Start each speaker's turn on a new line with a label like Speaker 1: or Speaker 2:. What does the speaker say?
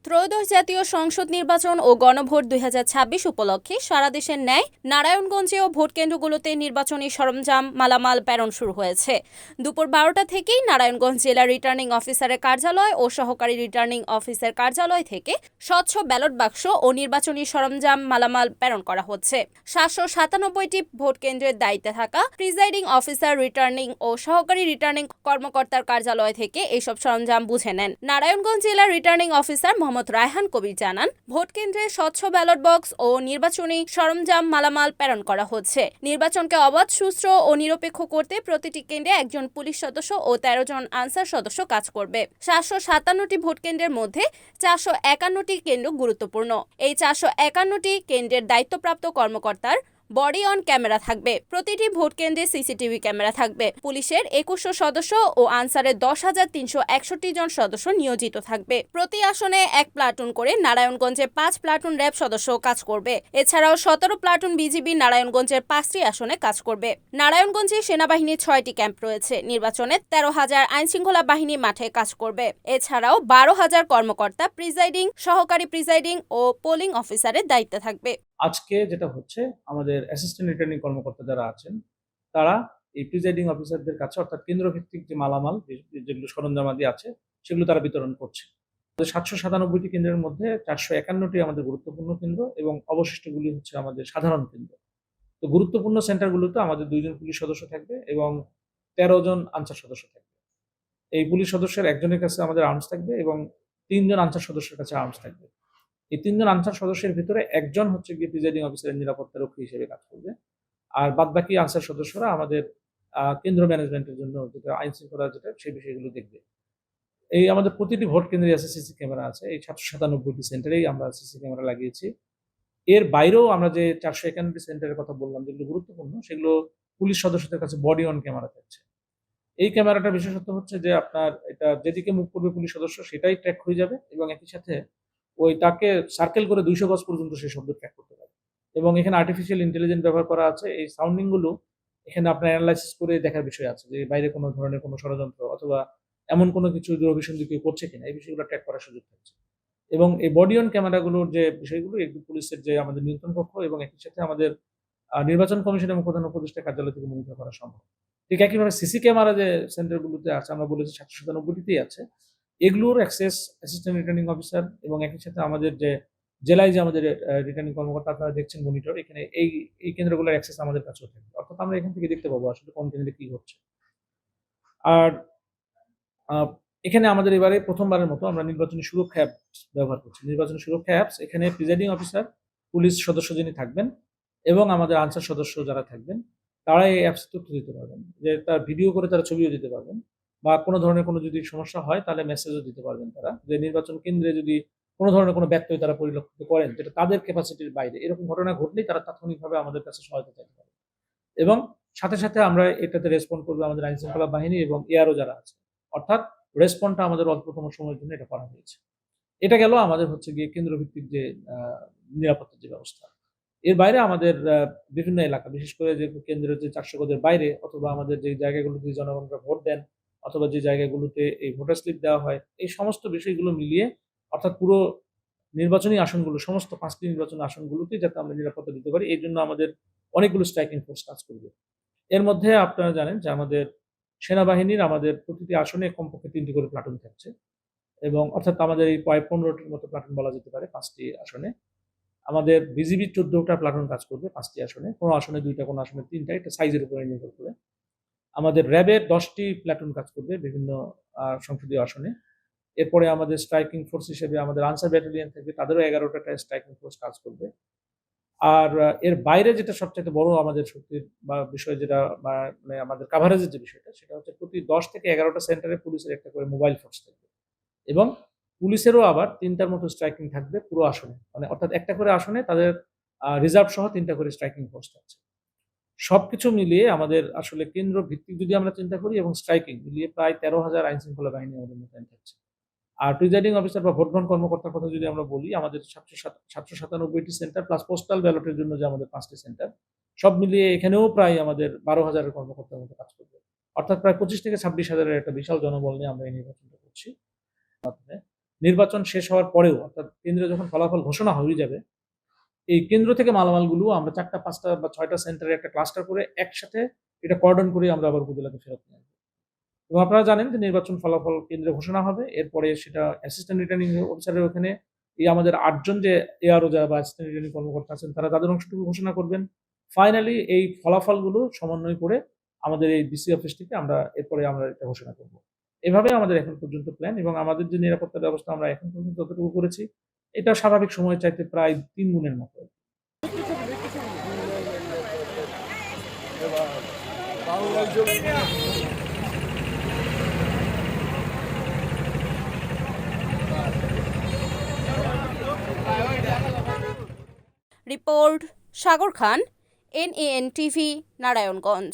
Speaker 1: ত্রয়োদশ জাতীয় সংসদ নির্বাচন ও গণভোট ২০২৬ উপলক্ষে সারা দেশের ন্যায় নারায়ণগঞ্জেও ভোট কেন্দ্রগুলোতে নির্বাচনী সরঞ্জাম মালামাল প্রেরণ শুরু হয়েছে। দুপুর ১২টা থেকেই নারায়ণগঞ্জ জেলা রিটার্নিং অফিসারের কার্যালয় ও সহকারী রিটার্নিং অফিসার কার্যালয় থেকে স্বচ্ছ ব্যালট বাক্স ও নির্বাচনী সরঞ্জাম মালামাল প্রেরণ করা হচ্ছে। ৭৯৭টি ভোট কেন্দ্রের দায়িত্বে থাকা প্রিজাইডিং অফিসার, রিটার্নিং ও সহকারী রিটার্নিং কর্মকর্তার কার্যালয় থেকে এইসব সরঞ্জাম বুঝে নেন। নারায়ণগঞ্জ জেলা রিটার্নিং অফিসার মোহাম্মদ রায়হান কবির জানান, ভোট কেন্দ্রে স্বচ্ছ ব্যালট বক্স ও নির্বাচনী সরঞ্জাম মালামাল প্রেরণ করা হচ্ছে। নির্বাচনকে অবাধ, সুষ্ঠু ও নিরপেক্ষ করতে প্রতিটি কেন্দ্রে একজন পুলিশ সদস্য ও ১৩ জন আনসার সদস্য কাজ করবে। ৭৫৭টি ভোট কেন্দ্রের মধ্যে ৪৫১টি কেন্দ্র গুরুত্বপূর্ণ। এই ৪৫১টি কেন্দ্রের দায়িত্বপ্রাপ্ত কর্মকর্তার বডি অন ক্যামেরা থাকবে। প্রতিটি ভোট কেন্দ্রে সিসিটিভি ক্যামেরা থাকবে। পুলিশের ২১০০ সদস্য ও আনসারের ১০,৩৬১ জন সদস্য নিয়োজিত থাকবে। প্রতি আসনে ১ প্লাটুন করে নারায়ণগঞ্জে ৫ প্লাটুন র্যাব সদস্য কাজ করবে। এছাড়াও ১৭ প্লাটুন বিজিবি নারায়ণগঞ্জের ৫টি আসনে কাজ করবে। নারায়ণগঞ্জে সেনাবাহিনীর ৬টি ক্যাম্প রয়েছে। নির্বাচনে ১৩,০০০ আইনশৃঙ্খলা বাহিনী মাঠে কাজ করবে। এছাড়াও ১২,০০০ কর্মকর্তা প্রিজাইডিং, সহকারী প্রিজাইডিং ও পোলিং অফিসারের দায়িত্বে থাকবে।
Speaker 2: আজকে যেটা হচ্ছে, আমাদের অ্যাসিস্ট্যান্ট রিটার্নিং কর্মকর্তা যারা আছেন তারা এই প্রিজাইডিং অফিসারদের কাছে, অর্থাৎ কেন্দ্র ভিত্তিক যে মালামাল, যেগুলো সরঞ্জামাদি আছে, সেগুলো তারা বিতরণ করছে। ৭৯৭টি কেন্দ্রের মধ্যে ৪৫১টি আমাদের গুরুত্বপূর্ণ কেন্দ্র এবং অবশিষ্টগুলি হচ্ছে আমাদের সাধারণ কেন্দ্র। তো গুরুত্বপূর্ণ সেন্টারগুলোতে আমাদের ২ জন পুলিশ সদস্য থাকবে এবং ১৩ জন আনসার সদস্য থাকবে। এই পুলিশ সদস্যের একজনের কাছে আমাদের আর্মস থাকবে এবং ৩ জন আনসার সদস্যের কাছে আর্মস থাকবে। এই ৩ জন আনসার সদস্যের ভিতরে একজন হচ্ছে গিয়ে প্রিজাইডিং অফিসারের নিরাপত্তা রক্ষী হিসেবে কাজ করবে। আর বাদবাকি আনসার সদস্যরা আমাদের কেন্দ্র ম্যানেজমেন্টের জন্য যেটা আইন শৃঙ্খলা, যেটা সেই বিষয়গুলো দেখবে। এই আমাদের প্রতিটি ভোট কেন্দ্রে আছে সিসি ক্যামেরা আছে। এই ৭৯৭টি সেন্টারেই আমরা সিসি ক্যামেরা লাগিয়েছি। এর বাইরেও আমরা যে ৪৫১টি সেন্টারের কথা বললাম, যেগুলো গুরুত্বপূর্ণ, সেগুলো পুলিশ সদস্যদের কাছে বডি অন ক্যামেরা থাকছে। এই ক্যামেরাটার বিশেষত্ব হচ্ছে যে আপনার এটা যেদিকে মুখ করবে পুলিশ সদস্য সেটাই ট্র্যাক হয়ে যাবে এবং একই সাথে ওই তাকে সার্কেল করে ২০০ গজ পর্যন্ত সেই শব্দ ট্র্যাক করতে পারে। এবং এখানে আর্টিফিশিয়াল ইন্টেলিজেন্স ব্যবহার করা আছে। এই সাউন্ডিং গুলো এখানে আপনার অ্যানালাইসিস করে দেখার বিষয় আছে যে বাইরে কোনো ধরনের কোনো ষড়যন্ত্র অথবা এমন কোনো কিছু দুরভিসন্ধি কেউ করছে কিনা, এই বিষয়গুলো ট্র্যাক করার সুযোগ থাকছে। এবং এই বডি অন ক্যামেরাগুলোর যে বিষয়গুলো, এগুলো পুলিশের যে আমাদের নিয়ন্ত্রণ কক্ষ এবং একই সাথে আমাদের নির্বাচন কমিশন এবং প্রধান উপদেষ্টা কার্যালয় থেকে মনিটর করা সম্ভব। ঠিক একইভাবে সিসি ক্যামেরা যে সেন্টারগুলোতে আছে, আমরা বলেছি ৭৯৭টিতেই আছে, এগুলোর অ্যাক্সেস অ্যাসিস্ট্যান্ট রিটার্নিং অফিসার এবং একই সাথে আমাদের যে জেলায় যে আমাদের রিটার্নিং কর্মকর্তা আপনারা দেখছেন মনিটর, এখানে এই কেন্দ্রগুলোর অ্যাক্সেস আমাদের কাছেও থাকবে। অর্থাৎ আমরা এখান থেকে দেখতে পাবো আসলে কোন কেন্দ্রে কি হচ্ছে। আর আহ, এখানে আমাদের এবারে প্রথমবারের মতো আমরা নির্বাচনী সুরক্ষা অ্যাপস ব্যবহার করছি। নির্বাচনী সুরক্ষা অ্যাপস, এখানে প্রিজাইডিং অফিসার, পুলিশ সদস্য যিনি থাকবেন এবং আমাদের আনসার সদস্য যারা থাকবেন, তারা এই অ্যাপস তথ্য দিতে পারবেন, যে তার ভিডিও করে তারা ছবিও দিতে পারবেন বা কোনো ধরনের কোনো যদি সমস্যা হয় তাহলে মেসেজও দিতে পারবেন তারা, যে নির্বাচন কেন্দ্রে যদি কোনো ধরনের কোনো ব্যত্যয় তারা পরিলক্ষিত করেন যেটা তাদের ক্যাপাসিটির বাইরে, এরকম ঘটনা ঘটলেই তারা তাৎক্ষণিকভাবে আমাদের কাছে সহায়তা চাইতে পারে। এবং সাথে সাথে আমরা এটাতে রেসপন্ড করবো আমাদের আইন শৃঙ্খলা বাহিনী এবং এআরও যারা আছে। অর্থাৎ রেসপন্ডটা আমাদের অল্পতম সময়ের জন্য এটা করা হয়েছে। এটা গেল আমাদের হচ্ছে গিয়ে কেন্দ্রভিত্তিক যে নিরাপত্তার যে ব্যবস্থা। এর বাইরে আমাদের বিভিন্ন এলাকা, বিশেষ করে যে কেন্দ্রের যে ৪০০ গজের বাইরে অথবা আমাদের যে জায়গাগুলোতে জনগণরা ভোট দেন অথবা যে জায়গাগুলোতে এই ভোটার স্লিপ দেওয়া হয়, এই সমস্ত বিষয়গুলো মিলিয়ে, অর্থাৎ পুরো নির্বাচনী আসনগুলো, সমস্ত ৫টি নির্বাচনী আসনগুলোতে যাতে আমরা নিরাপত্তা দিতে পারি, এই জন্য আমাদের অনেকগুলো স্ট্রাইকিং ফোর্স কাজ করবে। এর মধ্যে আপনারা জানেন যে আমাদের সেনাবাহিনীর আমাদের প্রতিটি আসনে কমপক্ষে ৩টি করে প্লাটুন থাকছে এবং অর্থাৎ আমাদের এই প্রায় ১৫টির মতো প্লাটুন বলা যেতে পারে ৫টি আসনে। আমাদের বিজিবির ১৪টা প্লাটুন কাজ করবে ৫টি আসনে, কোনো আসনে ২টা, কোনো আসনে ৩টা, এটা সাইজের উপরে নির্ভর করে। আমাদের র্যাবের ১০টি প্লাটুন কাজ করবে বিভিন্ন সংসদীয় আসনে। এরপরে আমাদের স্ট্রাইকিং ফোর্স হিসেবে আমাদের আনসার ব্যাটালিয়ন থাকবে, তাদেরও ১১টা স্ট্রাইকিং ফোর্স কাজ করবে। আর এর বাইরে যেটা সবচাইতে বড় আমাদের শক্তির বা বিষয়, যেটা মানে আমাদের কাভারেজের যে বিষয়টা, সেটা হচ্ছে প্রতি ১০ থেকে ১১টা সেন্টারে পুলিশের একটা করে মোবাইল ফোর্স থাকবে এবং পুলিশেরও আবার ৩টার মতো স্ট্রাইকিং থাকবে পুরো আসনে, মানে অর্থাৎ একটা করে আসনে তাদের রিজার্ভ সহ ৩টা করে স্ট্রাইকিং ফোর্স থাকছে। সবকিছু মিলিয়ে আমাদের আসলে কেন্দ্র ভিত্তিক যদি আমরা চিন্তা করি এবং স্ট্রাইকিং মিলিয়ে প্রায় ১৩,০০০ আইন শৃঙ্খলা বাহিনী আমাদের মোতায়েন থাকছে। আর প্রিজাইডিং অফিসার বা ভোট গ্রহণ কর্মকর্তার কথা যদি আমরা বলি, আমাদের ৭৯৭টি সেন্টার প্লাস পোস্টাল ব্যালটের জন্য যে আমাদের ৫টি সেন্টার, সব মিলিয়ে এখানেও প্রায় আমাদের ১২,০০০ কর্মকর্তার মতো কাজ করবে। অর্থাৎ প্রায় ২৫ থেকে ২৬,০০০ একটা বিশাল জনবল নিয়ে আমরা এই নির্বাচনটা করছি। নির্বাচন শেষ হওয়ার পরেও, অর্থাৎ কেন্দ্রে যখন ফলাফল ঘোষণা হয়ে যাবে, এই কেন্দ্র থেকে মালামালগুলো আমরা 4টা 5টা বা 6টা সেন্টারে একটা ক্লাস্টার করে একসাথে এটা কর্ডন করে আমরা আবার উপজেলাতে ফেরত নিয়ে আসবো। এবং আপনারা জানেন যে নির্বাচন ফলাফল কেন্দ্রে ঘোষণা হবে, এরপরে সেটা অ্যাসিস্ট্যান্ট রিটার্নিং অফিসারের ওখানে এই আমাদের 8 জন যে এআরও যারা বা অ্যাসিস্ট্যান্ট রিটার্নিং কর্মকর্তা আছেন তারা তাদের অংশটুকু ঘোষণা করবেন। ফাইনালি এই ফলাফলগুলো সমন্বয় করে আমাদের এই ডিসি অফিস থেকে এরপরে আমরা এটা ঘোষণা করব। এভাবে আমাদের এখন পর্যন্ত প্ল্যান, এবং আমাদের যে নিরাপত্তা ব্যবস্থা আমরা এখন পর্যন্ত যতটুকু করেছি এটা স্বাভাবিক সময়ের চাইতে প্রায় 3 গুণের মতো।
Speaker 1: রিপোর্ট সাগর খান, NAN টিভি, নারায়ণগঞ্জ।